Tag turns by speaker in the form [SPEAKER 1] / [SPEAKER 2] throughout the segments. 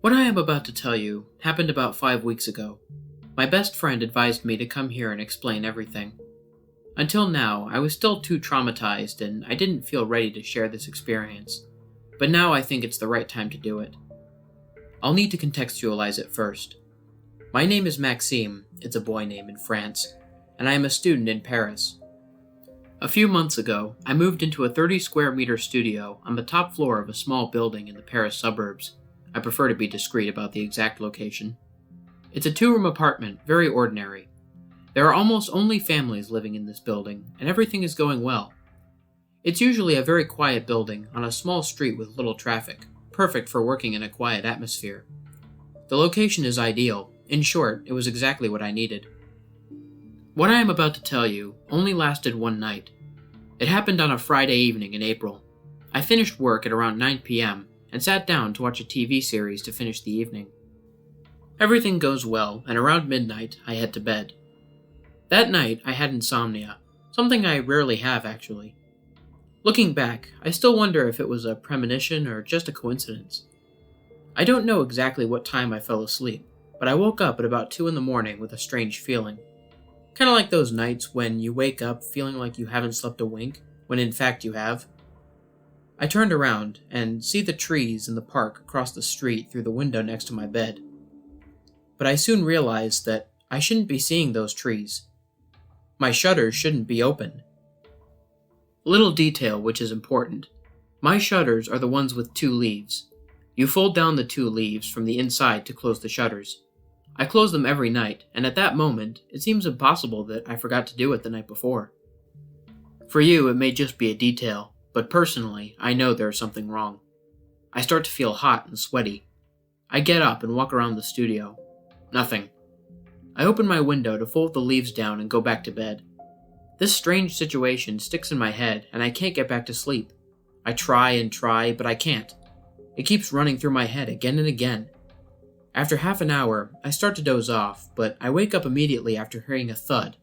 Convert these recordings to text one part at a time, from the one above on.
[SPEAKER 1] What I am about to tell you happened about 5 weeks ago. My best friend advised me to come here and explain everything. Until now, I was still too traumatized and I didn't feel ready to share this experience, but now I think it's the right time to do it. I'll need to contextualize it first. My name is Maxime, it's a boy name in France, and I am a student in Paris. A few months ago, I moved into a 30 square meter studio on the top floor of a small building in the Paris suburbs. I prefer to be discreet about the exact location. It's a 2-room apartment, very ordinary. There are almost only families living in this building, and everything is going well. It's usually a very quiet building on a small street with little traffic, perfect for working in a quiet atmosphere. The location is ideal. In short, it was exactly what I needed. What I am about to tell you only lasted one night. It happened on a Friday evening in April. I finished work at around 9 p.m. and sat down to watch a TV series to finish the evening. Everything goes well, and around midnight, I head to bed. That night, I had insomnia, something I rarely have actually. Looking back, I still wonder if it was a premonition or just a coincidence. I don't know exactly what time I fell asleep, but I woke up at about 2 in the morning with a strange feeling. Kind of like those nights when you wake up feeling like you haven't slept a wink, when in fact you have. I turned around and see the trees in the park across the street through the window next to my bed. But I soon realized that I shouldn't be seeing those trees. My shutters shouldn't be open. Little detail which is important. My shutters are the ones with 2 leaves. You fold down the 2 leaves from the inside to close the shutters. I close them every night, and at that moment, it seems impossible that I forgot to do it the night before. For you, it may just be a detail, but personally, I know there is something wrong. I start to feel hot and sweaty. I get up and walk around the studio. Nothing. I open my window to fold the leaves down and go back to bed. This strange situation sticks in my head, and I can't get back to sleep. I try and try, but I can't. It keeps running through my head again and again. After half an hour, I start to doze off, but I wake up immediately after hearing a thud.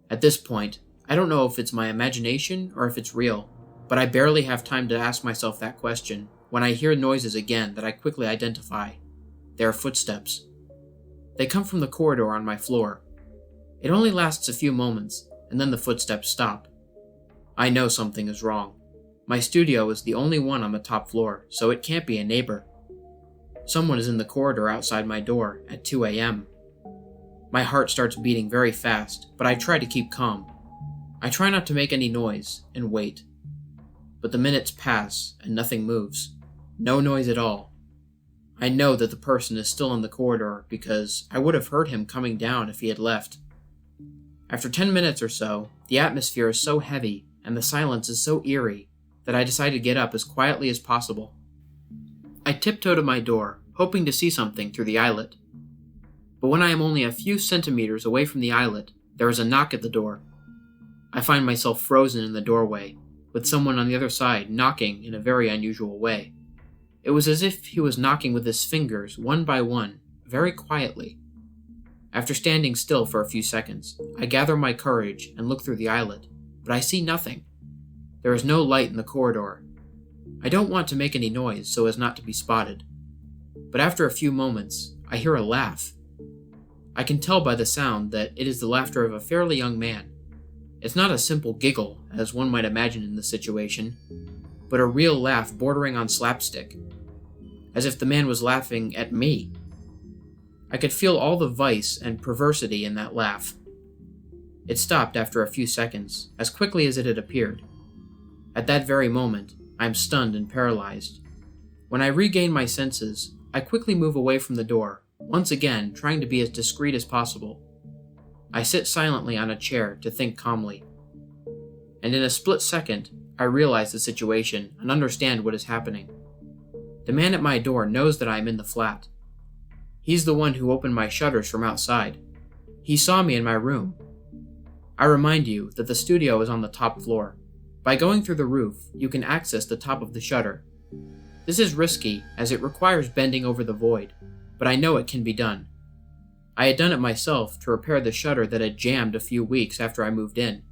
[SPEAKER 1] At this point, I don't know if it's my imagination or if it's real, but I barely have time to ask myself that question when I hear noises again that I quickly identify. They are footsteps. They come from the corridor on my floor. It only lasts a few moments, and then the footsteps stop. I know something is wrong. My studio is the only one on the top floor, so it can't be a neighbor. Someone is in the corridor outside my door at 2 a.m. My heart starts beating very fast, but I try to keep calm. I try not to make any noise and wait. But the minutes pass and nothing moves. No noise at all. I know that the person is still in the corridor because I would have heard him coming down if he had left. After 10 minutes or so, the atmosphere is so heavy and the silence is so eerie that I decide to get up as quietly as possible. I tiptoe to my door, hoping to see something through the eyelet. But when I am only a few centimeters away from the eyelet, there is a knock at the door. I find myself frozen in the doorway, with someone on the other side knocking in a very unusual way. It was as if he was knocking with his fingers, one by one, very quietly. After standing still for a few seconds, I gather my courage and look through the eyelet, but I see nothing. There is no light in the corridor. I don't want to make any noise so as not to be spotted. But after a few moments, I hear a laugh. I can tell by the sound that it is the laughter of a fairly young man. It's not a simple giggle, as one might imagine in this situation, but a real laugh bordering on slapstick, as if the man was laughing at me. I could feel all the vice and perversity in that laugh. It stopped after a few seconds, as quickly as it had appeared. At that very moment, I am stunned and paralyzed. When I regain my senses, I quickly move away from the door, once again trying to be as discreet as possible. I sit silently on a chair to think calmly. And in a split second, I realize the situation and understand what is happening. The man at my door knows that I am in the flat. He's the one who opened my shutters from outside. He saw me in my room. I remind you that the studio is on the top floor. By going through the roof, you can access the top of the shutter. This is risky, as it requires bending over the void, but I know it can be done. I had done it myself to repair the shutter that had jammed a few weeks after I moved in.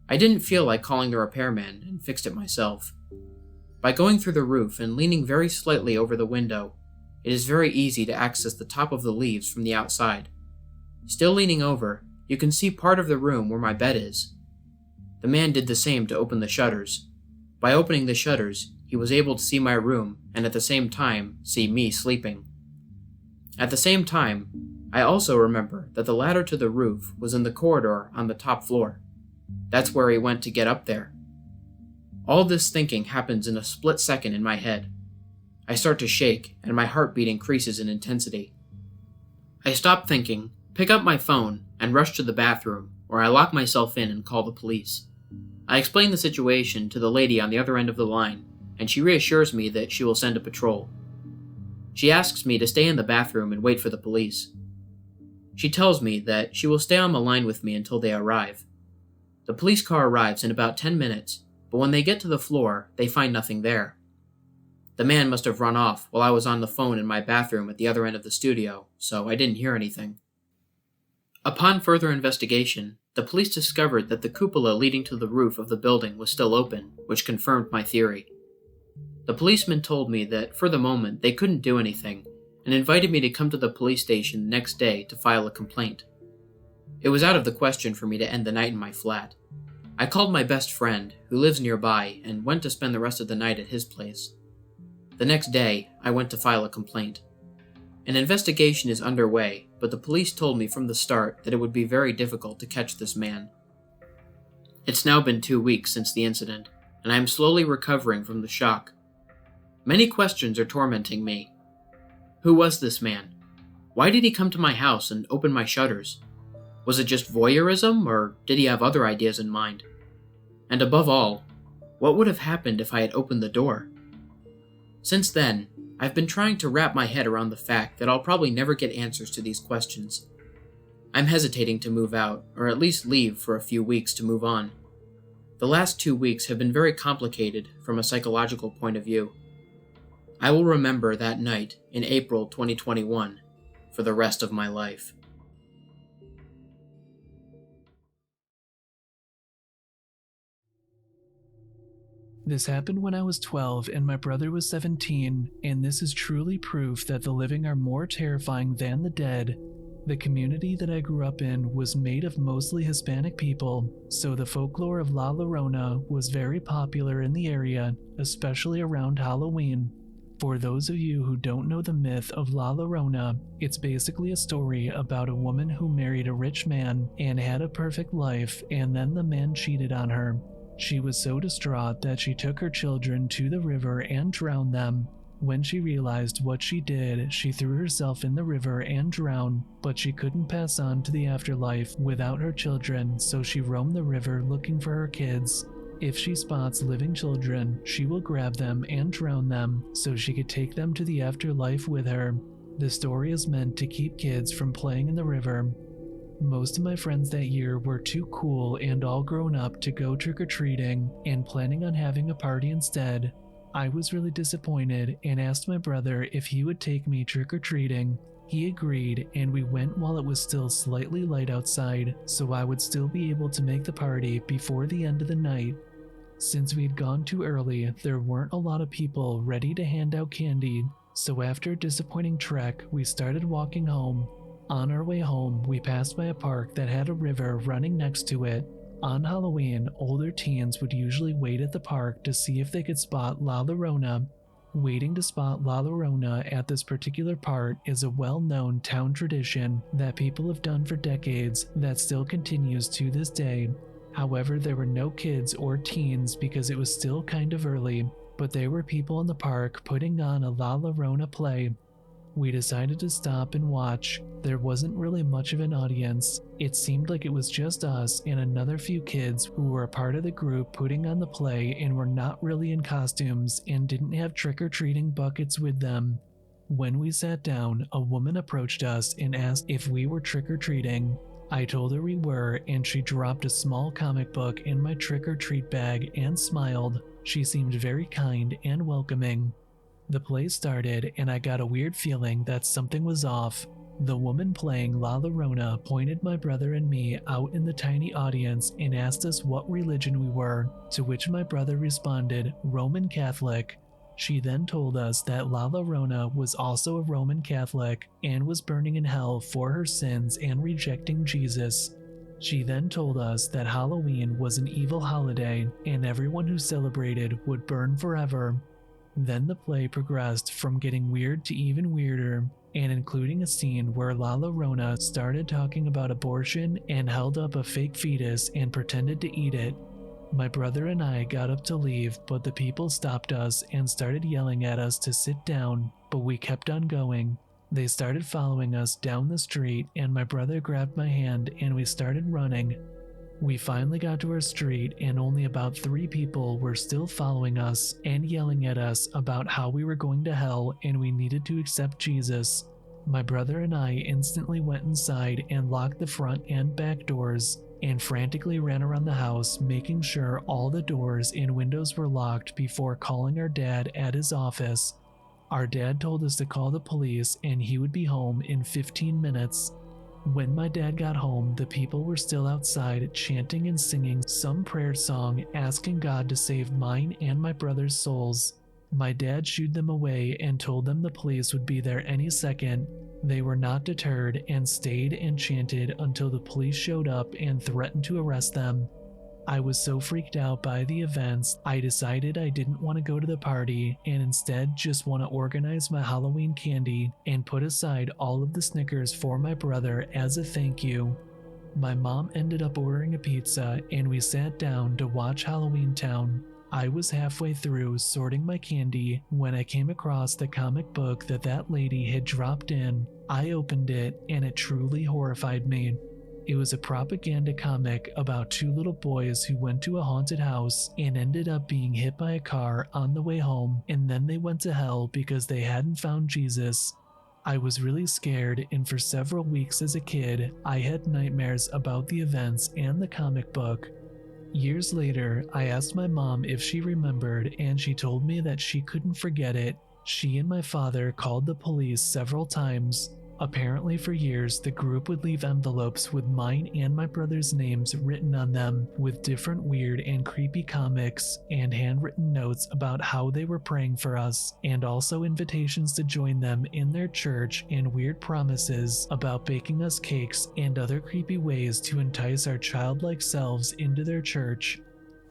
[SPEAKER 1] I didn't feel like calling the repairman and fixed it myself. By going through the roof and leaning very slightly over the window, it is very easy to access the top of the leaves from the outside. Still leaning over, you can see part of the room where my bed is. The man did the same to open the shutters. By opening the shutters, he was able to see my room and at the same time see me sleeping. At the same time, I also remember that the ladder to the roof was in the corridor on the top floor. That's where he went to get up there. All this thinking happens in a split second in my head. I start to shake and my heartbeat increases in intensity. I stop thinking, pick up my phone, and rush to the bathroom, where I lock myself in and call the police. I explain the situation to the lady on the other end of the line, and she reassures me that she will send a patrol. She asks me to stay in the bathroom and wait for the police. She tells me that she will stay on the line with me until they arrive. The police car arrives in about 10 minutes, but when they get to the floor, they find nothing there. The man must have run off while I was on the phone in my bathroom at the other end of the studio, so I didn't hear anything. Upon further investigation, the police discovered that the cupola leading to the roof of the building was still open, which confirmed my theory. The policeman told me that for the moment they couldn't do anything, and invited me to come to the police station the next day to file a complaint. It was out of the question for me to end the night in my flat. I called my best friend, who lives nearby, and went to spend the rest of the night at his place. The next day, I went to file a complaint. An investigation is underway, but the police told me from the start that it would be very difficult to catch this man. It's now been 2 weeks since the incident, and I am slowly recovering from the shock. Many questions are tormenting me. Who was this man? Why did he come to my house and open my shutters? Was it just voyeurism, or did he have other ideas in mind? And above all, what would have happened if I had opened the door? Since then, I've been trying to wrap my head around the fact that I'll probably never get answers to these questions. I'm hesitating to move out, or at least leave for a few weeks to move on. The last 2 weeks have been very complicated from a psychological point of view. I will remember that night in April 2021 for the rest of my life.
[SPEAKER 2] This happened when I was 12 and my brother was 17, and this is truly proof that the living are more terrifying than the dead. The community that I grew up in was made of mostly Hispanic people, so the folklore of La Llorona was very popular in the area, especially around Halloween. For those of you who don't know the myth of La Llorona, it's basically a story about a woman who married a rich man and had a perfect life, and then the man cheated on her. She was so distraught that she took her children to the river and drowned them. When she realized what she did, she threw herself in the river and drowned, but she couldn't pass on to the afterlife without her children, so she roamed the river looking for her kids. If she spots living children, she will grab them and drown them so she could take them to the afterlife with her. The story is meant to keep kids from playing in the river. Most of my friends that year were too cool and all grown up to go trick-or-treating and planning on having a party instead. I was really disappointed and asked my brother if he would take me trick-or-treating. He agreed, and we went while it was still slightly light outside, so I would still be able to make the party before the end of the night. Since we had gone too early, there weren't a lot of people ready to hand out candy, so after a disappointing trek, we started walking home. On our way home, we passed by a park that had a river running next to it. On Halloween, older teens would usually wait at the park to see if they could spot La Llorona. Waiting to spot La Llorona at this particular part is a well-known town tradition that people have done for decades that still continues to this day. However, there were no kids or teens because it was still kind of early, but there were people in the park putting on a La Llorona play. We decided to stop and watch. There wasn't really much of an audience. It seemed like it was just us and another few kids who were a part of the group putting on the play and were not really in costumes and didn't have trick-or-treating buckets with them. When we sat down, a woman approached us and asked if we were trick-or-treating. I told her we were, and she dropped a small comic book in my trick-or-treat bag and smiled. She seemed very kind and welcoming. The play started, and I got a weird feeling that something was off. The woman playing La Llorona pointed my brother and me out in the tiny audience and asked us what religion we were, to which my brother responded, Roman Catholic. She then told us that La Llorona was also a Roman Catholic and was burning in hell for her sins and rejecting Jesus. She then told us that Halloween was an evil holiday and everyone who celebrated would burn forever. Then the play progressed from getting weird to even weirder, and including a scene where La Llorona started talking about abortion and held up a fake fetus and pretended to eat it. My brother and I got up to leave, but the people stopped us and started yelling at us to sit down, but we kept on going. They started following us down the street, and my brother grabbed my hand and we started running. We finally got to our street, and only about 3 people were still following us and yelling at us about how we were going to hell and we needed to accept Jesus. My brother and I instantly went inside and locked the front and back doors and frantically ran around the house, making sure all the doors and windows were locked before calling our dad at his office. Our dad told us to call the police and he would be home in 15 minutes. When my dad got home, the people were still outside chanting and singing some prayer song asking God to save mine and my brother's souls. My dad shooed them away and told them the police would be there any second. They were not deterred and stayed and chanted until the police showed up and threatened to arrest them. I was so freaked out by the events, I decided I didn't want to go to the party and instead just want to organize my Halloween candy and put aside all of the Snickers for my brother as a thank you. My mom ended up ordering a pizza and we sat down to watch Halloween Town. I was halfway through sorting my candy when I came across the comic book that lady had dropped in. I opened it and it truly horrified me. It was a propaganda comic about 2 little boys who went to a haunted house and ended up being hit by a car on the way home, and then they went to hell because they hadn't found Jesus. I was really scared, and for several weeks as a kid, I had nightmares about the events and the comic book. Years later, I asked my mom if she remembered, and she told me that she couldn't forget it. She and my father called the police several times. Apparently for years, the group would leave envelopes with mine and my brother's names written on them with different weird and creepy comics and handwritten notes about how they were praying for us, and also invitations to join them in their church and weird promises about baking us cakes and other creepy ways to entice our childlike selves into their church.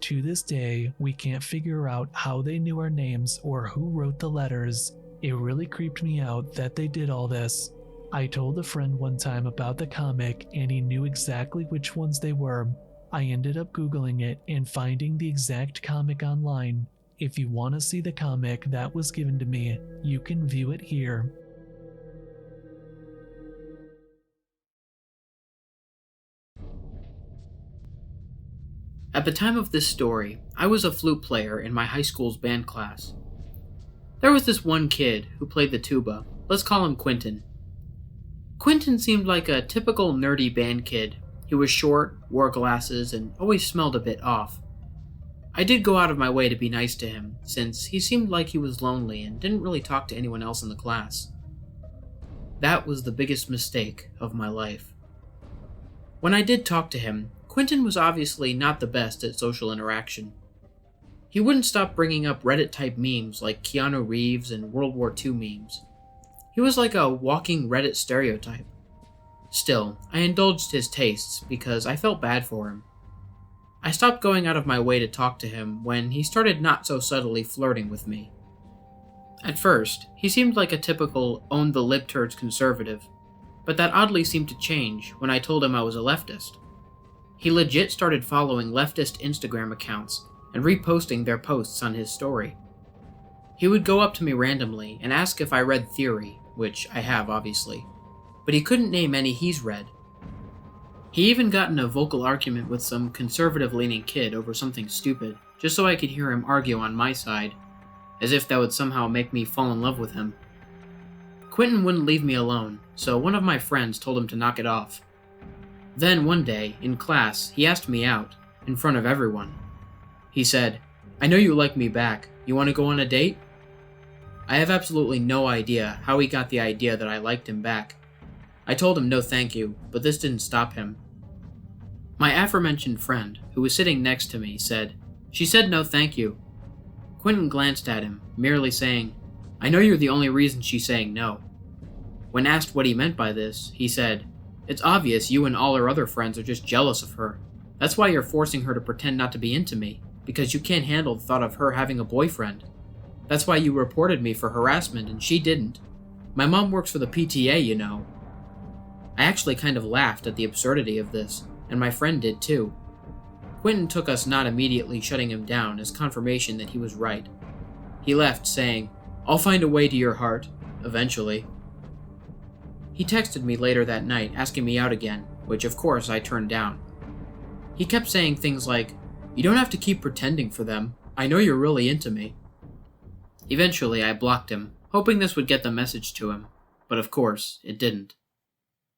[SPEAKER 2] To this day, we can't figure out how they knew our names or who wrote the letters. It really creeped me out that they did all this. I told a friend one time about the comic and he knew exactly which ones they were. I ended up Googling it and finding the exact comic online. If you want to see the comic that was given to me, you can view it here.
[SPEAKER 1] At the time of this story, I was a flute player in my high school's band class. There was this one kid who played the tuba. Let's call him Quentin. Quentin seemed like a typical nerdy band kid. He was short, wore glasses, and always smelled a bit off. I did go out of my way to be nice to him, since he seemed like he was lonely and didn't really talk to anyone else in the class. That was the biggest mistake of my life. When I did talk to him, Quentin was obviously not the best at social interaction. He wouldn't stop bringing up Reddit-type memes like Keanu Reeves and World War II memes. He was like a walking Reddit stereotype. Still, I indulged his tastes because I felt bad for him. I stopped going out of my way to talk to him when he started not so subtly flirting with me. At first, he seemed like a typical own the libturds conservative, but that oddly seemed to change when I told him I was a leftist. He legit started following leftist Instagram accounts and reposting their posts on his story. He would go up to me randomly and ask if I read theory, which I have obviously, but he couldn't name any he's read. He even got in a vocal argument with some conservative-leaning kid over something stupid, just so I could hear him argue on my side, as if that would somehow make me fall in love with him. Quentin wouldn't leave me alone, so one of my friends told him to knock it off. Then one day, in class, he asked me out, in front of everyone. He said, "I know you like me back. You want to go on a date?" I have absolutely no idea how he got the idea that I liked him back. I told him no thank you, but this didn't stop him. My aforementioned friend, who was sitting next to me, said, "She said no thank you." Quentin glanced at him, merely saying, "I know you're the only reason she's saying no." When asked what he meant by this, he said, "It's obvious you and all her other friends are just jealous of her. That's why you're forcing her to pretend not to be into me, because you can't handle the thought of her having a boyfriend. That's why you reported me for harassment and she didn't. My mom works for the PTA, you know." I actually kind of laughed at the absurdity of this, and my friend did too. Quentin took us not immediately shutting him down as confirmation that he was right. He left, saying, "I'll find a way to your heart, eventually." He texted me later that night asking me out again, which of course I turned down. He kept saying things like, "You don't have to keep pretending for them. I know you're really into me." Eventually I blocked him, hoping this would get the message to him, but of course it didn't.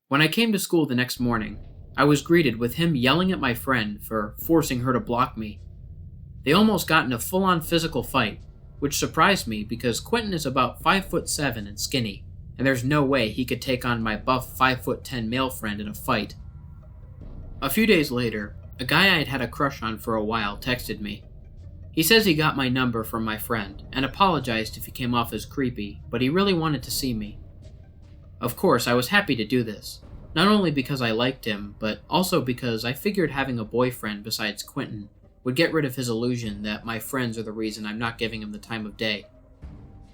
[SPEAKER 1] When I came to school the next morning, I was greeted with him yelling at my friend for forcing her to block me. They almost got in a full-on physical fight, which surprised me because Quentin is about 5'7" and skinny, and there's no way he could take on my buff 5'10" male friend in a fight. A few days later, a guy I had had a crush on for a while texted me. He says he got my number from my friend and apologized if he came off as creepy, but he really wanted to see me. Of course, I was happy to do this, not only because I liked him, but also because I figured having a boyfriend besides Quentin would get rid of his illusion that my friends are the reason I'm not giving him the time of day.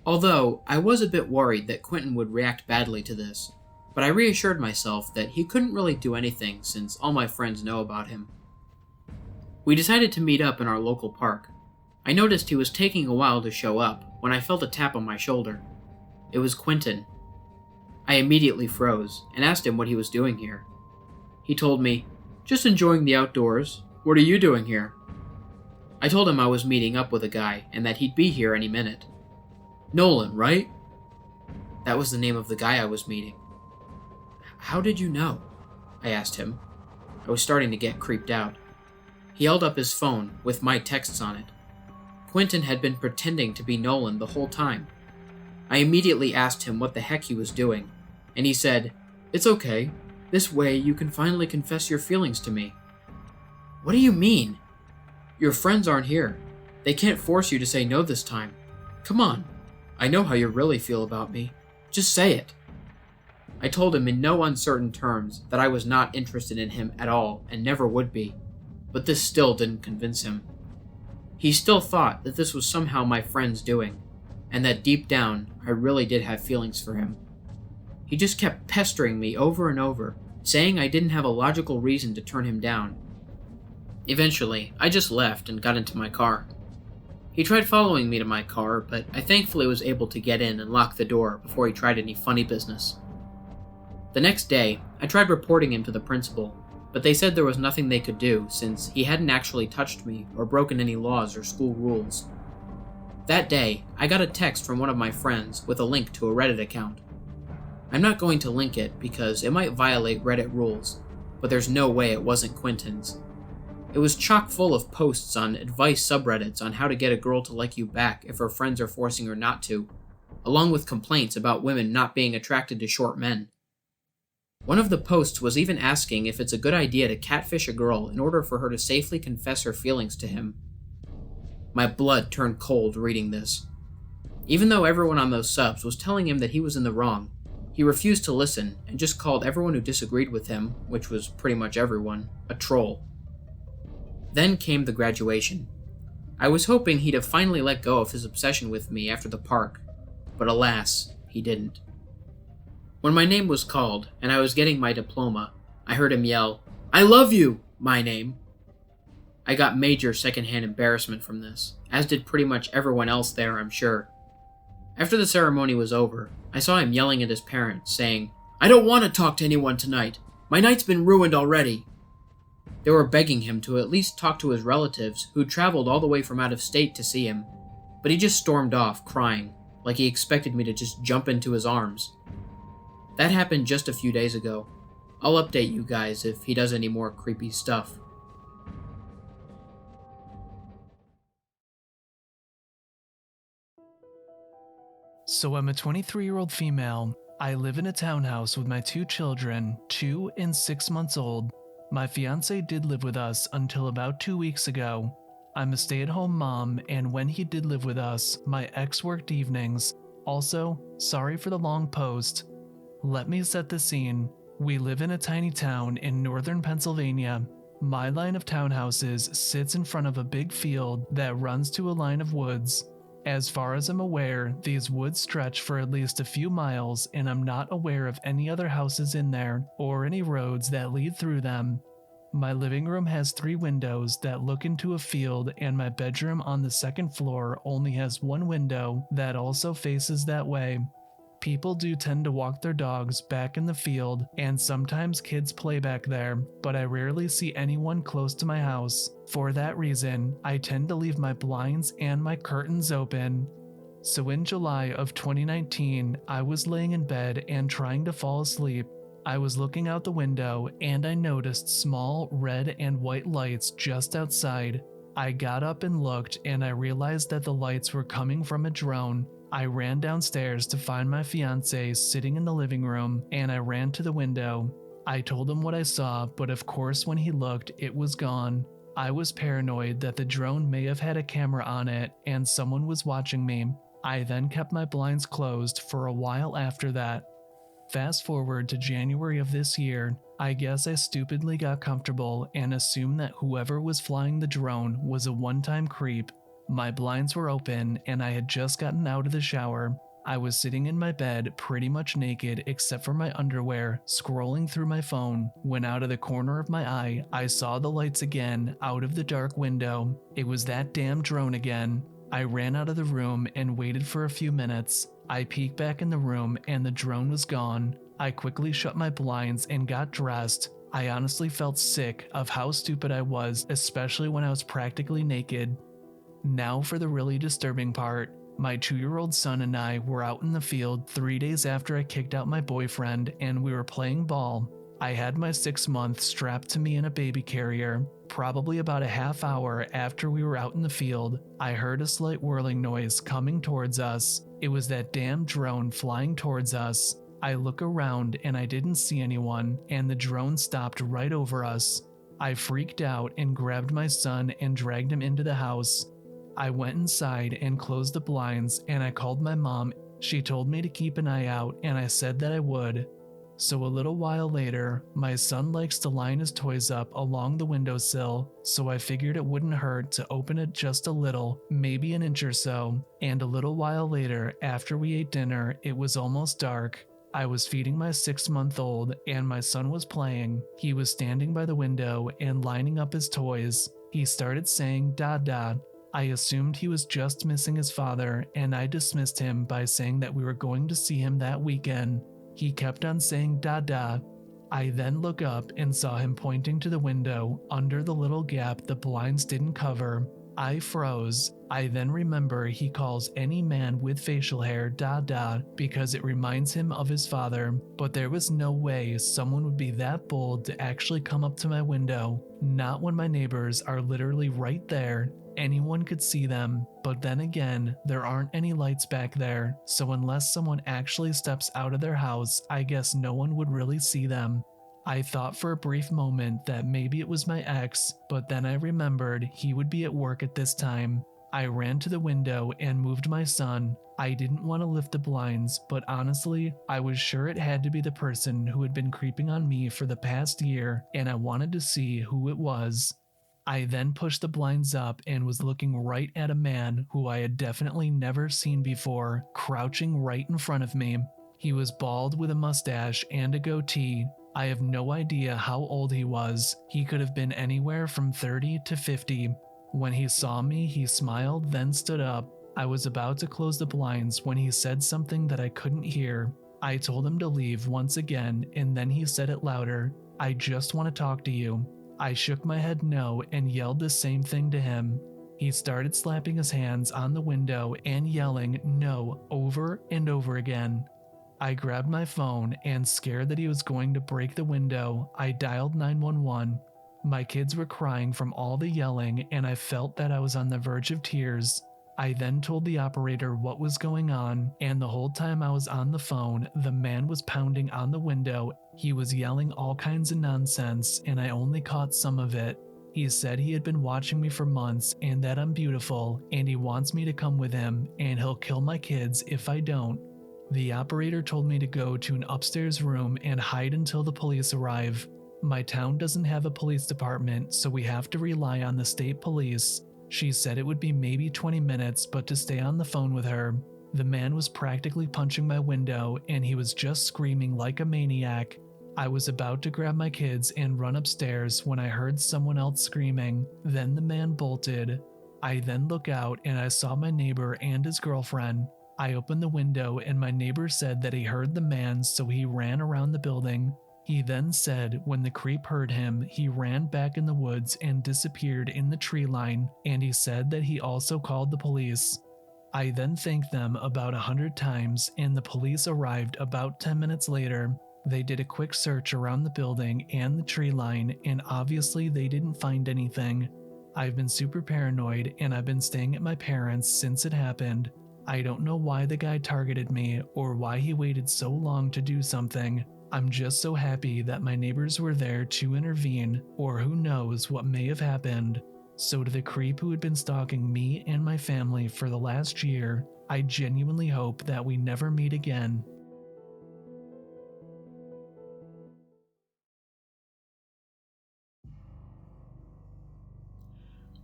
[SPEAKER 1] Although, I was a bit worried that Quentin would react badly to this, but I reassured myself that he couldn't really do anything since all my friends know about him. We decided to meet up in our local park. I noticed he was taking a while to show up when I felt a tap on my shoulder. It was Quentin. I immediately froze and asked him what he was doing here. He told me, "Just enjoying the outdoors. What are you doing here?" I told him I was meeting up with a guy and that he'd be here any minute. "Nolan, right?" That was the name of the guy I was meeting. "How did you know?" I asked him. I was starting to get creeped out. He held up his phone with my texts on it. Quentin had been pretending to be Nolan the whole time. I immediately asked him what the heck he was doing, and he said, "It's okay. This way you can finally confess your feelings to me." "What do you mean?" "Your friends aren't here. They can't force you to say no this time. Come on. I know how you really feel about me. Just say it." I told him in no uncertain terms that I was not interested in him at all and never would be, but this still didn't convince him. He still thought that this was somehow my friend's doing, and that deep down I really did have feelings for him. He just kept pestering me over and over, saying I didn't have a logical reason to turn him down. Eventually, I just left and got into my car. He tried following me to my car, but I thankfully was able to get in and lock the door before he tried any funny business. The next day, I tried reporting him to the principal, but they said there was nothing they could do since he hadn't actually touched me or broken any laws or school rules. That day, I got a text from one of my friends with a link to a Reddit account. I'm not going to link it because it might violate Reddit rules, but there's no way it wasn't Quentin's. It was chock full of posts on advice subreddits on how to get a girl to like you back if her friends are forcing her not to, along with complaints about women not being attracted to short men. One of the posts was even asking if it's a good idea to catfish a girl in order for her to safely confess her feelings to him. My blood turned cold reading this. Even though everyone on those subs was telling him that he was in the wrong, he refused to listen and just called everyone who disagreed with him, which was pretty much everyone, a troll. Then came the graduation. I was hoping he'd have finally let go of his obsession with me after the park, but alas, he didn't. When my name was called and I was getting my diploma, I heard him yell, "I love you, my name." I got major secondhand embarrassment from this, as did pretty much everyone else there, I'm sure. After the ceremony was over, I saw him yelling at his parents, saying, "I don't want to talk to anyone tonight. My night's been ruined already." They were begging him to at least talk to his relatives who'd traveled all the way from out of state to see him, but he just stormed off, crying, like he expected me to just jump into his arms. That happened just a few days ago. I'll update you guys if he does any more creepy stuff.
[SPEAKER 2] So I'm a 23-year-old female. I live in a townhouse with my 2 children, 2 and 6 months old. My fiance did live with us until about 2 weeks ago. I'm a stay-at-home mom, and when he did live with us, my ex worked evenings. Also, sorry for the long post. Let me set the scene. We live in a tiny town in northern Pennsylvania. My line of townhouses sits in front of a big field that runs to a line of woods. As far as I'm aware, these woods stretch for at least a few miles, and I'm not aware of any other houses in there or any roads that lead through them. My living room has 3 windows that look into a field, and my bedroom on the second floor only has 1 window that also faces that way. People do tend to walk their dogs back in the field, and sometimes kids play back there, but I rarely see anyone close to my house. For that reason, I tend to leave my blinds and my curtains open. So in July of 2019, I was laying in bed and trying to fall asleep. I was looking out the window and I noticed small red and white lights just outside. I got up and looked, and I realized that the lights were coming from a drone. I ran downstairs to find my fiance sitting in the living room, and I ran to the window. I told him what I saw, but of course when he looked, it was gone. I was paranoid that the drone may have had a camera on it and someone was watching me. I then kept my blinds closed for a while after that. Fast forward to January of this year, I guess I stupidly got comfortable and assumed that whoever was flying the drone was a one-time creep. My blinds were open and I had just gotten out of the shower. I was sitting in my bed pretty much naked except for my underwear, scrolling through my phone, when out of the corner of my eye, I saw the lights again out of the dark window. It was that damn drone again. I ran out of the room and waited for a few minutes. I peeked back in the room and the drone was gone. I quickly shut my blinds and got dressed. I honestly felt sick of how stupid I was, especially when I was practically naked. Now for the really disturbing part. My 2-year-old son and I were out in the field 3 days after I kicked out my boyfriend, and we were playing ball. I had my 6-month strapped to me in a baby carrier. Probably about a half hour after we were out in the field, I heard a slight whirling noise coming towards us. It was that damn drone flying towards us. I look around and I didn't see anyone, and the drone stopped right over us. I freaked out and grabbed my son and dragged him into the house. I went inside and closed the blinds, and I called my mom. She told me to keep an eye out, and I said that I would. So a little while later, my son likes to line his toys up along the windowsill, so I figured it wouldn't hurt to open it just a little, maybe an inch or so. And a little while later, after we ate dinner, it was almost dark. I was feeding my 6-month-old, and my son was playing. He was standing by the window and lining up his toys. He started saying "Dad." I assumed he was just missing his father, and I dismissed him by saying that we were going to see him that weekend. He kept on saying "Dada." I then look up and saw him pointing to the window under the little gap the blinds didn't cover. I froze. I then remember he calls any man with facial hair Dada because it reminds him of his father, but there was no way someone would be that bold to actually come up to my window, not when my neighbors are literally right there. Anyone could see them, but then again, there aren't any lights back there, so unless someone actually steps out of their house, I guess no one would really see them. I thought for a brief moment that maybe it was my ex, but then I remembered he would be at work at this time. I ran to the window and moved my son. I didn't want to lift the blinds, but honestly, I was sure it had to be the person who had been creeping on me for the past year, and I wanted to see who it was. I then pushed the blinds up and was looking right at a man who I had definitely never seen before, crouching right in front of me. He was bald with a mustache and a goatee. I have no idea how old he was. He could have been anywhere from 30 to 50. When he saw me, he smiled, then stood up. I was about to close the blinds when he said something that I couldn't hear. I told him to leave once again, and then he said it louder. "I just want to talk to you." I shook my head no and yelled the same thing to him. He started slapping his hands on the window and yelling "no" over and over again. I grabbed my phone and, scared that he was going to break the window, I dialed 911. My kids were crying from all the yelling and I felt that I was on the verge of tears. I then told the operator what was going on, and the whole time I was on the phone, the man was pounding on the window. He was yelling all kinds of nonsense, and I only caught some of it. He said he had been watching me for months and that I'm beautiful, and he wants me to come with him, and he'll kill my kids if I don't. The operator told me to go to an upstairs room and hide until the police arrive. My town doesn't have a police department, so we have to rely on the state police. She said it would be maybe 20 minutes, but to stay on the phone with her. The man was practically punching my window, and he was just screaming like a maniac. I was about to grab my kids and run upstairs when I heard someone else screaming. Then the man bolted. I then look out and I saw my neighbor and his girlfriend. I opened the window and my neighbor said that he heard the man, so he ran around the building. He then said when the creep heard him, he ran back in the woods and disappeared in the tree line, and he said that he also called the police. I then thanked them about 100 times, and the police arrived about 10 minutes later. They did a quick search around the building and the tree line, and obviously they didn't find anything. I've been super paranoid, and I've been staying at my parents' since it happened. I don't know why the guy targeted me or why he waited so long to do something. I'm just so happy that my neighbors were there to intervene, or who knows what may have happened. So to the creep who had been stalking me and my family for the last year, I genuinely hope that we never meet again.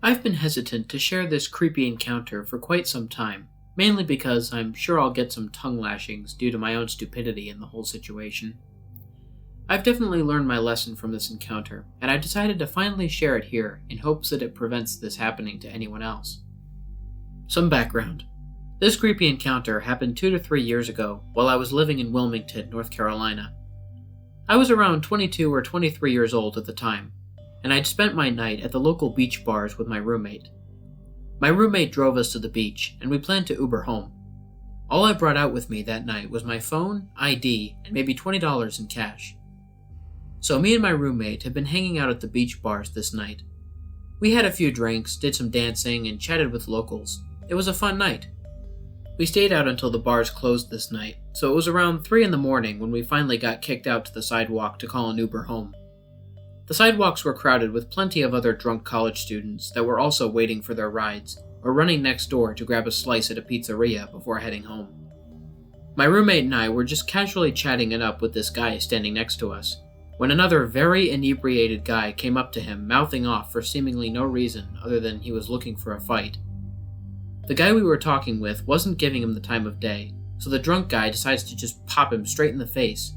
[SPEAKER 1] I've been hesitant to share this creepy encounter for quite some time, mainly because I'm sure I'll get some tongue lashings due to my own stupidity in the whole situation. I've definitely learned my lesson from this encounter, and I decided to finally share it here in hopes that it prevents this happening to anyone else. Some background. This creepy encounter happened 2 to 3 years ago while I was living in Wilmington, North Carolina. I was around 22 or 23 years old at the time, and I'd spent my night at the local beach bars with my roommate. My roommate drove us to the beach, and we planned to Uber home. All I brought out with me that night was my phone, ID, and maybe $20 in cash. So me and my roommate had been hanging out at the beach bars this night. We had a few drinks, did some dancing, and chatted with locals. It was a fun night. We stayed out until the bars closed this night, so it was around 3 in the morning when we finally got kicked out to the sidewalk to call an Uber home. The sidewalks were crowded with plenty of other drunk college students that were also waiting for their rides, or running next door to grab a slice at a pizzeria before heading home. My roommate and I were just casually chatting it up with this guy standing next to us, when another very inebriated guy came up to him, mouthing off for seemingly no reason other than he was looking for a fight. The guy we were talking with wasn't giving him the time of day, so the drunk guy decides to just pop him straight in the face.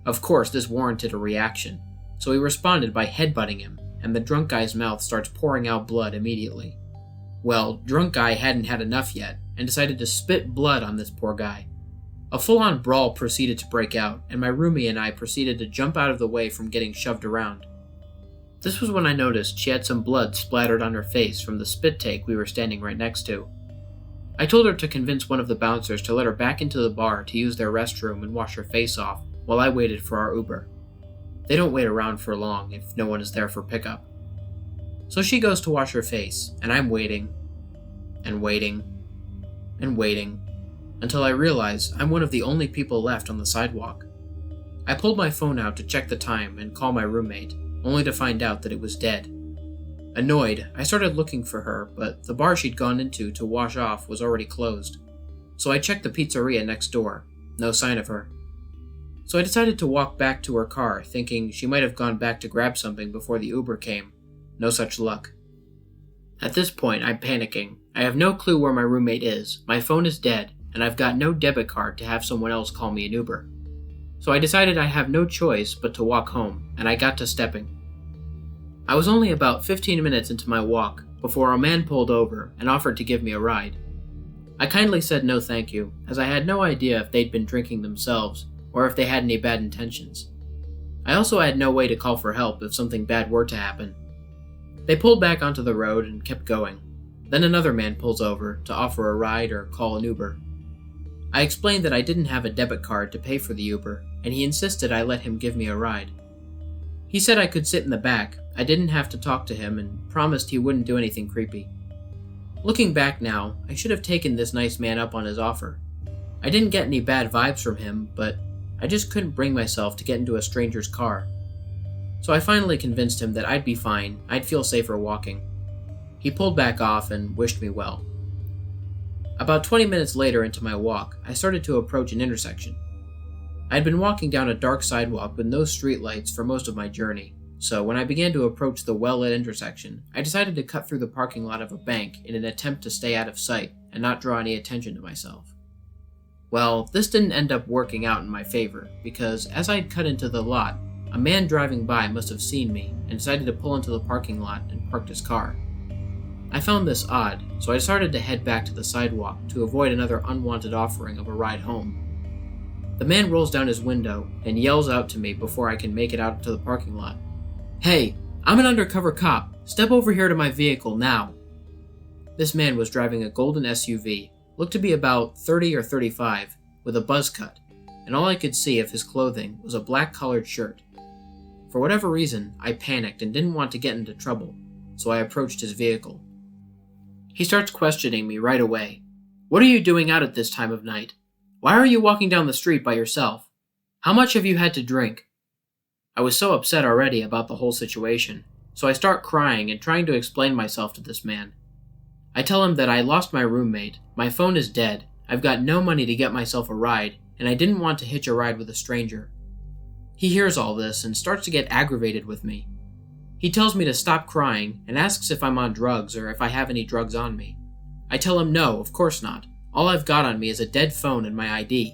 [SPEAKER 1] Of course, this warranted a reaction, so he responded by headbutting him, and the drunk guy's mouth starts pouring out blood immediately. Well, drunk guy hadn't had enough yet, and decided to spit blood on this poor guy. A full-on brawl proceeded to break out, and my roomie and I proceeded to jump out of the way from getting shoved around. This was when I noticed she had some blood splattered on her face from the spit take we were standing right next to. I told her to convince one of the bouncers to let her back into the bar to use their restroom and wash her face off while I waited for our Uber. They don't wait around for long if no one is there for pickup. So she goes to wash her face, and I'm waiting, and waiting, and waiting, until I realize I'm one of the only people left on the sidewalk. I pulled my phone out to check the time and call my roommate, only to find out that it was dead. Annoyed, I started looking for her, but the bar she'd gone into to wash off was already closed. So I checked the pizzeria next door. No sign of her. So I decided to walk back to her car, thinking she might have gone back to grab something before the Uber came. No such luck. At this point, I'm panicking. I have no clue where my roommate is, my phone is dead, and I've got no debit card to have someone else call me an Uber. So I decided I have no choice but to walk home, and I got to stepping. I was only about 15 minutes into my walk before a man pulled over and offered to give me a ride. I kindly said no thank you, as I had no idea if they'd been drinking themselves or if they had any bad intentions. I also had no way to call for help if something bad were to happen. They pulled back onto the road and kept going. Then another man pulls over to offer a ride or call an Uber. I explained that I didn't have a debit card to pay for the Uber, and he insisted I let him give me a ride. He said I could sit in the back, I didn't have to talk to him, and promised he wouldn't do anything creepy. Looking back now, I should have taken this nice man up on his offer. I didn't get any bad vibes from him, but I just couldn't bring myself to get into a stranger's car. So I finally convinced him that I'd be fine, I'd feel safer walking. He pulled back off and wished me well. About 20 minutes later into my walk, I started to approach an intersection. I had been walking down a dark sidewalk with no streetlights for most of my journey, so when I began to approach the well-lit intersection, I decided to cut through the parking lot of a bank in an attempt to stay out of sight and not draw any attention to myself. Well, this didn't end up working out in my favor, because as I had cut into the lot, a man driving by must have seen me and decided to pull into the parking lot and parked his car. I found this odd, so I decided to head back to the sidewalk to avoid another unwanted offering of a ride home. The man rolls down his window and yells out to me before I can make it out to the parking lot. "Hey, I'm an undercover cop. Step over here to my vehicle now." This man was driving a golden SUV, looked to be about 30 or 35, with a buzz cut, and all I could see of his clothing was a black collared shirt. For whatever reason, I panicked and didn't want to get into trouble, so I approached his vehicle. He starts questioning me right away. "What are you doing out at this time of night? Why are you walking down the street by yourself? How much have you had to drink?" I was so upset already about the whole situation, so I start crying and trying to explain myself to this man. I tell him that I lost my roommate, my phone is dead, I've got no money to get myself a ride, and I didn't want to hitch a ride with a stranger. He hears all this and starts to get aggravated with me. He tells me to stop crying and asks if I'm on drugs or if I have any drugs on me. I tell him no, of course not. All I've got on me is a dead phone and my ID.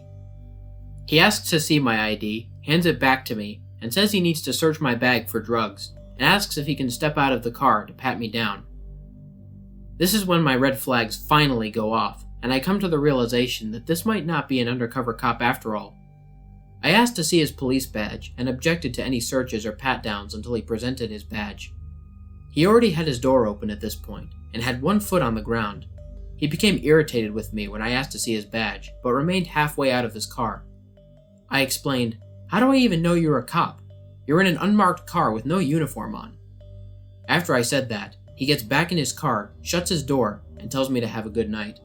[SPEAKER 1] He asks to see my ID, hands it back to me, and says he needs to search my bag for drugs, and asks if he can step out of the car to pat me down. This is when my red flags finally go off, and I come to the realization that this might not be an undercover cop after all. I asked to see his police badge and objected to any searches or pat-downs until he presented his badge. He already had his door open at this point, and had one foot on the ground. He became irritated with me when I asked to see his badge, but remained halfway out of his car. I explained, "How do I even know you're a cop? You're in an unmarked car with no uniform on." After I said that, he gets back in his car, shuts his door, and tells me to have a good night.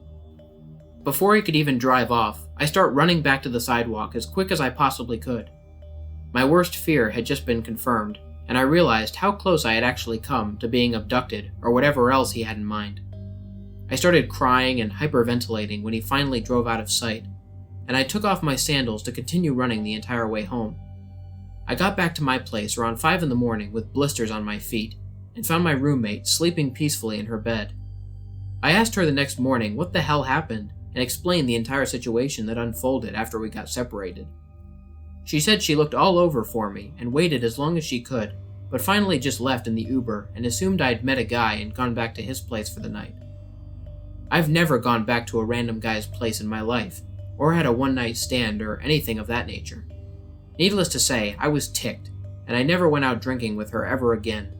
[SPEAKER 1] Before he could even drive off, I start running back to the sidewalk as quick as I possibly could. My worst fear had just been confirmed, and I realized how close I had actually come to being abducted or whatever else he had in mind. I started crying and hyperventilating when he finally drove out of sight, and I took off my sandals to continue running the entire way home. I got back to my place around 5 in the morning with blisters on my feet, and found my roommate sleeping peacefully in her bed. I asked her the next morning what the hell happened, and explained the entire situation that unfolded after we got separated. She said she looked all over for me and waited as long as she could, but finally just left in the Uber and assumed I'd met a guy and gone back to his place for the night. I've never gone back to a random guy's place in my life, or had a one-night stand or anything of that nature. Needless to say, I was ticked, and I never went out drinking with her ever again.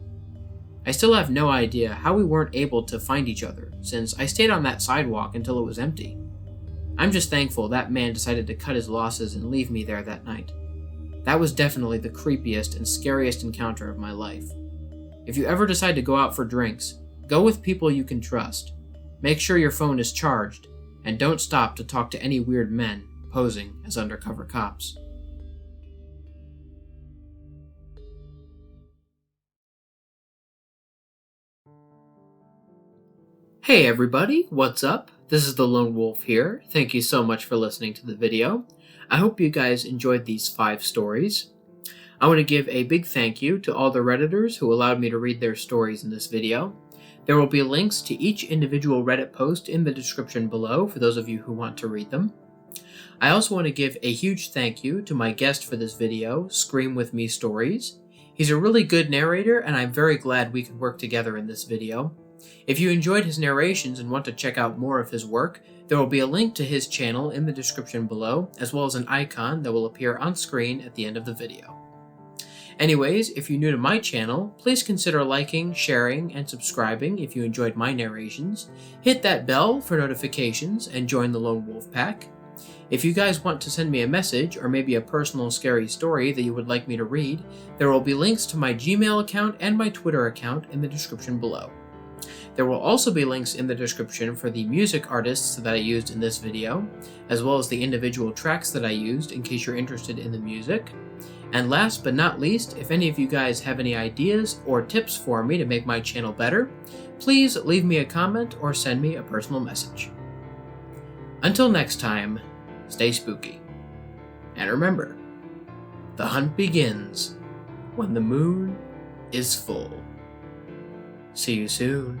[SPEAKER 1] I still have no idea how we weren't able to find each other, since I stayed on that sidewalk until it was empty. I'm just thankful that man decided to cut his losses and leave me there that night. That was definitely the creepiest and scariest encounter of my life. If you ever decide to go out for drinks, go with people you can trust. Make sure your phone is charged, and don't stop to talk to any weird men posing as undercover cops. Hey everybody, what's up? This is the Lone Wolf here. Thank you so much for listening to the video. I hope you guys enjoyed these 5 stories. I want to give a big thank you to all the Redditors who allowed me to read their stories in this video. There will be links to each individual Reddit post in the description below for those of you who want to read them. I also want to give a huge thank you to my guest for this video, Scream With Me Stories. He's a really good narrator, and I'm very glad we could work together in this video. If you enjoyed his narrations and want to check out more of his work, there will be a link to his channel in the description below, as well as an icon that will appear on screen at the end of the video. Anyways, if you're new to my channel, please consider liking, sharing, and subscribing if you enjoyed my narrations. Hit that bell for notifications and join the Lone Wolf Pack. If you guys want to send me a message or maybe a personal scary story that you would like me to read, there will be links to my Gmail account and my Twitter account in the description below. There will also be links in the description for the music artists that I used in this video, as well as the individual tracks that I used in case you're interested in the music. And last but not least, if any of you guys have any ideas or tips for me to make my channel better, please leave me a comment or send me a personal message. Until next time, stay spooky. And remember, the hunt begins when the moon is full. See you soon.